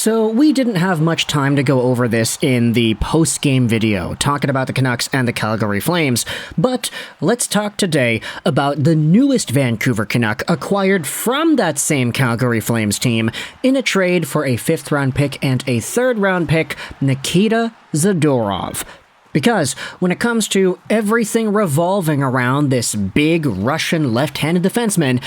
So we didn't have much time to go over this in the post-game video, talking about the Canucks and the Calgary Flames, but let's talk today about the newest Vancouver Canuck acquired from that same Calgary Flames team in a trade for a 5th-round pick and a 3rd-round pick, Nikita Zadorov. Because when it comes to everything revolving around this big Russian left-handed defenseman,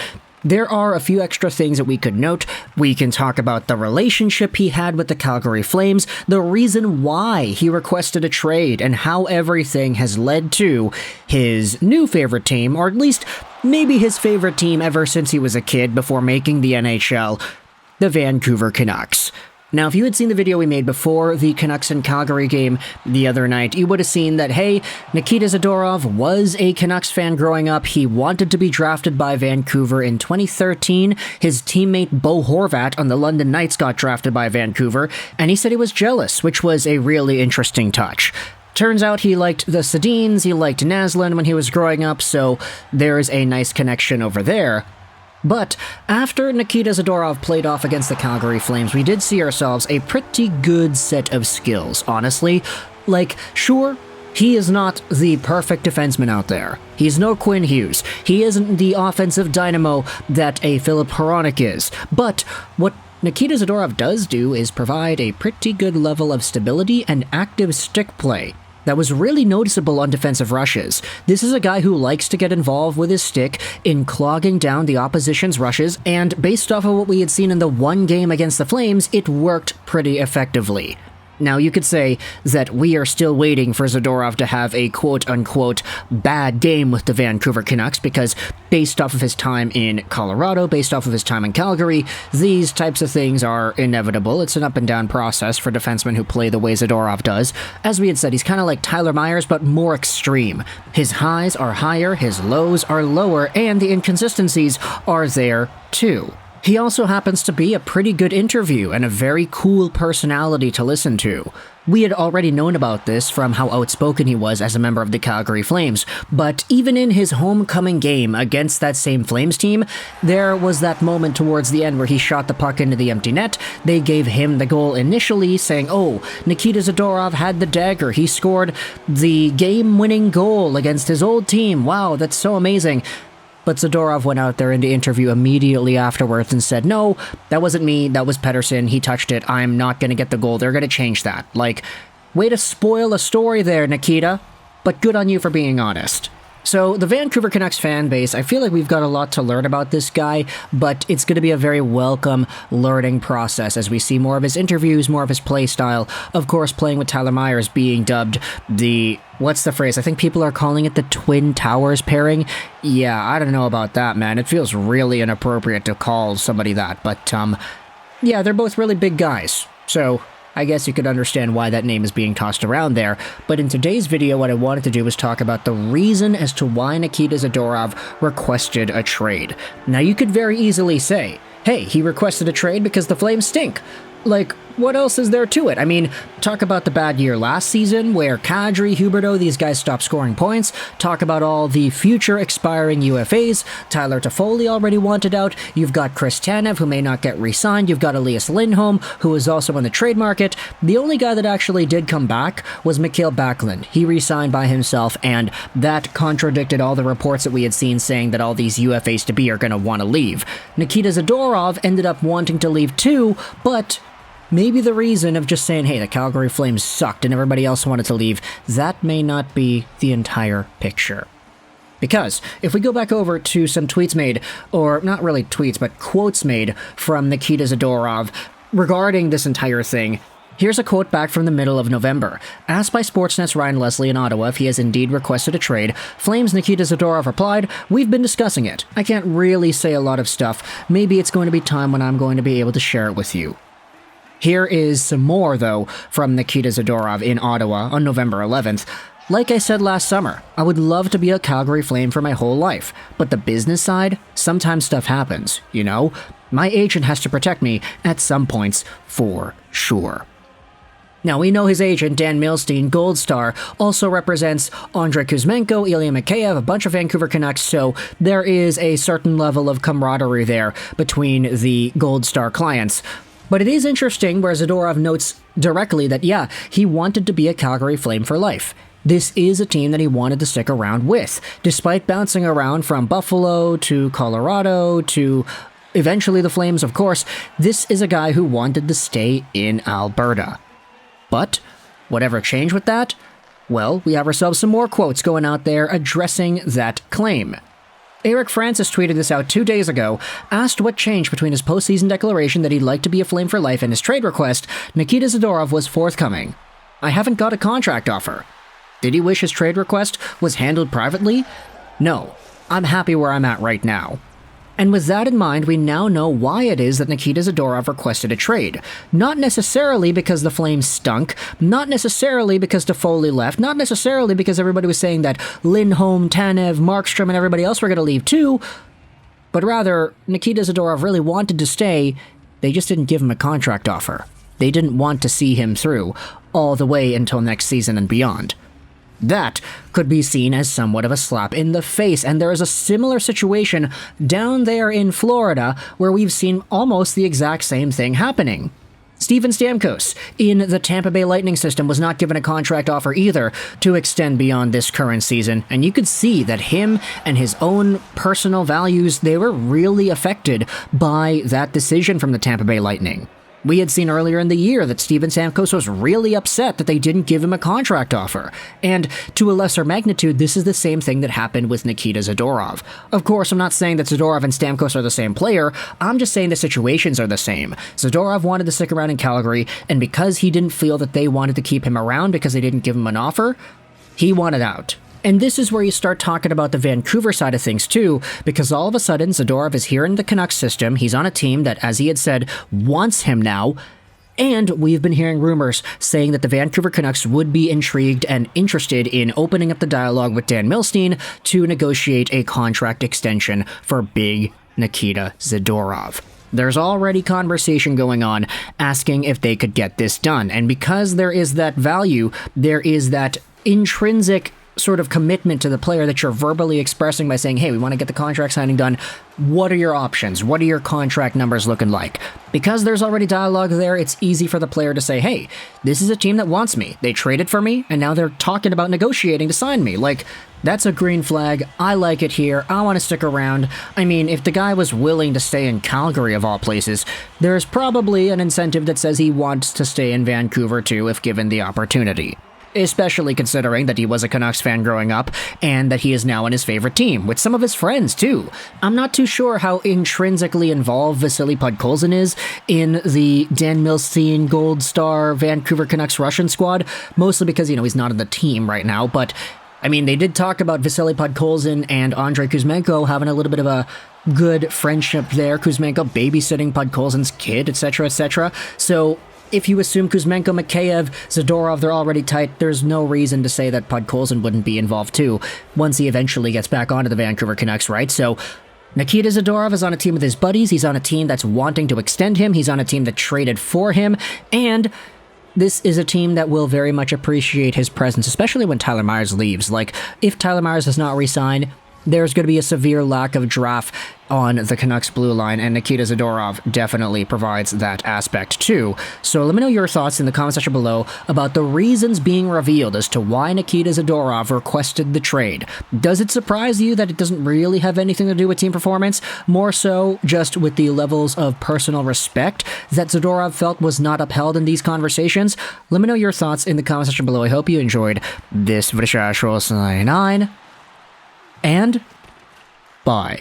there are a few extra things that we could note. We can talk about the relationship he had with the Calgary Flames, the reason why he requested a trade, and how everything has led to his new favorite team, or at least maybe his favorite team ever since he was a kid before making the NHL, the Vancouver Canucks. Now, if you had seen the video we made before the Canucks and Calgary game the other night, you would have seen that, hey, Nikita Zadorov was a Canucks fan growing up. He wanted to be drafted by Vancouver in 2013. His teammate Bo Horvat on the London Knights got drafted by Vancouver, and he said he was jealous, which was a really interesting touch. Turns out he liked the Sedins, he liked Naslund when he was growing up, so there's a nice connection over there. But after Nikita Zadorov played off against the Calgary Flames, we did see ourselves a pretty good set of skills, honestly. Like, sure, he is not the perfect defenseman out there. He's no Quinn Hughes. He isn't the offensive dynamo that a Filip Hronek is. But what Nikita Zadorov does do is provide a pretty good level of stability and active stick play that was really noticeable on defensive rushes. This is a guy who likes to get involved with his stick in clogging down the opposition's rushes, and based off of what we had seen in the one game against the Flames, it worked pretty effectively. Now, you could say that we are still waiting for Zadorov to have a quote-unquote bad game with the Vancouver Canucks, because based off of his time in Colorado, based off of his time in Calgary, these types of things are inevitable. It's an up-and-down process for defensemen who play the way Zadorov does. As we had said, he's kind of like Tyler Myers, but more extreme. His highs are higher, his lows are lower, and the inconsistencies are there too. He also happens to be a pretty good interview and a very cool personality to listen to. We had already known about this from how outspoken he was as a member of the Calgary Flames, but even in his homecoming game against that same Flames team, there was that moment towards the end where he shot the puck into the empty net. They gave him the goal initially, saying, oh, Nikita Zadorov had the dagger. He scored the game-winning goal against his old team. Wow, that's so amazing. But Zadorov went out there in the interview immediately afterwards and said, no, that wasn't me, that was Pettersson, he touched it, I'm not going to get the goal, they're going to change that. Like, way to spoil a story there, Nikita, but good on you for being honest. So, the Vancouver Canucks fan base, I feel like we've got a lot to learn about this guy, but it's going to be a very welcome learning process as we see more of his interviews, more of his play style. Of course, playing with Tyler Myers being dubbed the, what's the phrase? I think people are calling it the Twin Towers pairing. Yeah, I don't know about that, man. It feels really inappropriate to call somebody that, but, yeah, they're both really big guys. So, I guess you could understand why that name is being tossed around there, but in today's video what I wanted to do was talk about the reason as to why Nikita Zadorov requested a trade. Now you could very easily say, hey, he requested a trade because the Flames stink. Like, what else is there to it? I mean, talk about the bad year last season where Kadri, Huberdeau, these guys stopped scoring points. Talk about all the future expiring UFAs. Tyler Toffoli already wanted out. You've got Chris Tanev, who may not get re-signed. You've got Elias Lindholm, who is also on the trade market. The only guy that actually did come back was Mikael Backlund. He re-signed by himself, and that contradicted all the reports that we had seen saying that all these UFAs to be are going to want to leave. Nikita Zadorov ended up wanting to leave too, but maybe the reason of just saying, hey, the Calgary Flames sucked and everybody else wanted to leave, that may not be the entire picture. Because if we go back over to some tweets made, or not really tweets, but quotes made from Nikita Zadorov regarding this entire thing, here's a quote back from the middle of November. Asked by Sportsnet's Ryan Leslie in Ottawa if he has indeed requested a trade, Flames' Nikita Zadorov replied, we've been discussing it. I can't really say a lot of stuff. Maybe it's going to be time when I'm going to be able to share it with you. Here is some more, though, from Nikita Zadorov in Ottawa on November 11th. Like I said last summer, I would love to be a Calgary Flame for my whole life, but the business side, sometimes stuff happens, you know? My agent has to protect me at some points, for sure. Now, we know his agent, Dan Milstein, Gold Star, also represents Andrei Kuzmenko, Ilya Mikheyev, a bunch of Vancouver Canucks, so there is a certain level of camaraderie there between the Gold Star clients. But it is interesting where Zadorov notes directly that, yeah, he wanted to be a Calgary Flame for life. This is a team that he wanted to stick around with, despite bouncing around from Buffalo to Colorado to eventually the Flames, of course. This is a guy who wanted to stay in Alberta. But whatever changed with that? Well, we have ourselves some more quotes going out there addressing that claim. Eric Francis tweeted this out 2 days ago. Asked what changed between his postseason declaration that he'd like to be a Flame for life and his trade request, Nikita Zadorov was forthcoming. I haven't got a contract offer. Did he wish his trade request was handled privately? No. I'm happy where I'm at right now. And with that in mind, we now know why it is that Nikita Zadorov requested a trade. Not necessarily because the Flames stunk, not necessarily because Toffoli left, not necessarily because everybody was saying that Lindholm, Tanev, Markstrom, and everybody else were going to leave too, but rather, Nikita Zadorov really wanted to stay, they just didn't give him a contract offer. They didn't want to see him through, all the way until next season and beyond. That could be seen as somewhat of a slap in the face, and there is a similar situation down there in Florida where we've seen almost the exact same thing happening. Steven Stamkos in the Tampa Bay Lightning system was not given a contract offer either to extend beyond this current season, and you could see that him and his own personal values, they were really affected by that decision from the Tampa Bay Lightning. We had seen earlier in the year that Steven Stamkos was really upset that they didn't give him a contract offer. And to a lesser magnitude, this is the same thing that happened with Nikita Zadorov. Of course, I'm not saying that Zadorov and Stamkos are the same player, I'm just saying the situations are the same. Zadorov wanted to stick around in Calgary, and because he didn't feel that they wanted to keep him around because they didn't give him an offer, he wanted out. And this is where you start talking about the Vancouver side of things too, because all of a sudden Zadorov is here in the Canucks system. He's on a team that, as he had said, wants him now. And we've been hearing rumors saying that the Vancouver Canucks would be intrigued and interested in opening up the dialogue with Dan Milstein to negotiate a contract extension for big Nikita Zadorov. There's already conversation going on asking if they could get this done. And because there is that value, there is that intrinsic sort of commitment to the player that you're verbally expressing by saying, hey, we want to get the contract signing done. What are your options? What are your contract numbers looking like? Because there's already dialogue there, it's easy for the player to say, hey, this is a team that wants me. They traded for me, and now they're talking about negotiating to sign me. Like, that's a green flag. I like it here. I want to stick around. I mean, if the guy was willing to stay in Calgary of all places, there's probably an incentive that says he wants to stay in Vancouver too if given the opportunity. Especially considering that he was a Canucks fan growing up, and that he is now on his favorite team, with some of his friends too. I'm not too sure how intrinsically involved Vasily Podkolzin is in the Dan Milstein Gold Star Vancouver Canucks Russian squad, mostly because, he's not on the team right now, but I mean, they did talk about Vasily Podkolzin and Andrei Kuzmenko having a little bit of a good friendship there, Kuzmenko babysitting Podkolzin's kid, etc., etc., so if you assume Kuzmenko, Mikheyev, Zadorov, they're already tight, there's no reason to say that Podkolzin wouldn't be involved too, once he eventually gets back onto the Vancouver Canucks, right? So Nikita Zadorov is on a team with his buddies, he's on a team that's wanting to extend him, he's on a team that traded for him, and this is a team that will very much appreciate his presence, especially when Tyler Myers leaves. Like, if Tyler Myers does not re-sign, there's going to be a severe lack of draft on the Canucks blue line, and Nikita Zadorov definitely provides that aspect too. So let me know your thoughts in the comment section below about the reasons being revealed as to why Nikita Zadorov requested the trade. Does it surprise you that it doesn't really have anything to do with team performance? More so just with the levels of personal respect that Zadorov felt was not upheld in these conversations? Let me know your thoughts in the comment section below. I hope you enjoyed this video. And bye.